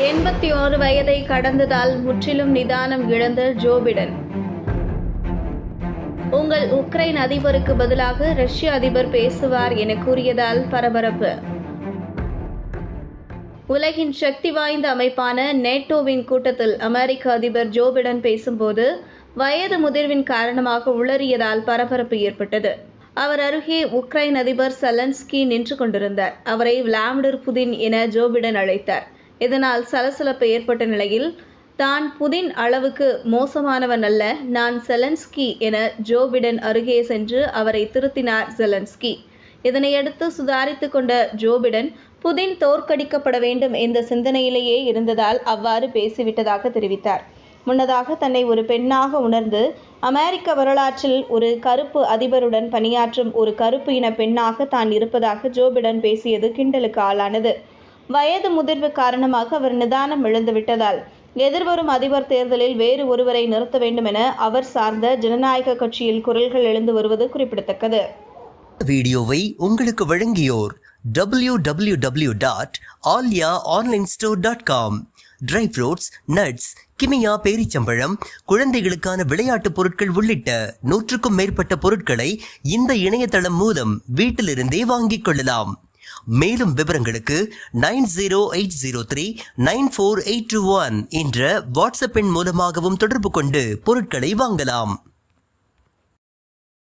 81 வயதை கடந்ததால் முற்றிலும் நிதானம் இழந்த ஜோ பிடன். உங்கள் உக்ரைன் அதிபருக்கு பதிலாக ரஷ்ய அதிபர் பேசுவார் என கூறியதால் பரபரப்பு. உலகின் சக்தி வாய்ந்த அமைப்பான நேட்டோவின் கூட்டத்தில் அமெரிக்க அதிபர் ஜோ பிடன் பேசும்போது வயது முதிர்வின் காரணமாக உளறியதால் பரபரப்பு ஏற்பட்டது. அவர் அருகே உக்ரைன் அதிபர் செலன்ஸ்கி நின்று கொண்டிருந்தார். அவரை விளாடிமிர் புதின் என ஜோ பிடன் அழைத்தார். இதனால் சலசலப்பு ஏற்பட்ட நிலையில், தான் புதின் அளவுக்கு மோசமானவன் அல்ல, நான் செலன்ஸ்கி என ஜோ பிடன் அருகே சென்று அவரை திருத்தினார் செலன்ஸ்கி. இதனையடுத்து சுதாரித்து கொண்ட ஜோ பிடன், புதின் தோற்கடிக்கப்பட வேண்டும் என்ற சிந்தனையிலேயே இருந்ததால் அவ்வாறு பேசிவிட்டதாக தெரிவித்தார். முன்னதாக தன்னை ஒரு பெண்ணாக உணர்ந்து அமெரிக்க வரலாற்றில் ஒரு கருப்பு அதிபருடன் பணியாற்றும் ஒரு கருப்பு இன பெண்ணாக தான் இருப்பதாக ஜோ பிடன் பேசியது கிண்டலுக்கு ஆளானது. வயது முதிர்வு காரணமாக அவர் நிதானம் இழந்துவிட்டதால் எதிர்வரும் அதிபர் தேர்தலில் வேறு ஒருவரை நிறுத்த வேண்டும் என அவர் சார்ந்த ஜனநாயக கட்சியில் குரல்கள் எழுந்து வருவது குறிப்பிடத்தக்கது. வீடியோவை உங்களுக்கு வழங்கியோர் www.alyaonlinestore.com. ட்ரை ஃப்ரூட்ஸ், நட்ஸ், கிமியா பேரிச்சம்பழம், குழந்தைகளுக்கான விளையாட்டு பொருட்கள் உள்ளிட்ட 100க்கும் மேற்பட்ட பொருட்களை இந்த இணையதளம் மூலம் வீட்டிலிருந்தே வாங்கிக் கொள்ளலாம். மேலும் விவரங்களுக்கு 9080394821 என்ற வாட்ஸ்அப் எண் மூலமாகவும் தொடர்பு கொண்டு பொருட்களை வாங்கலாம்.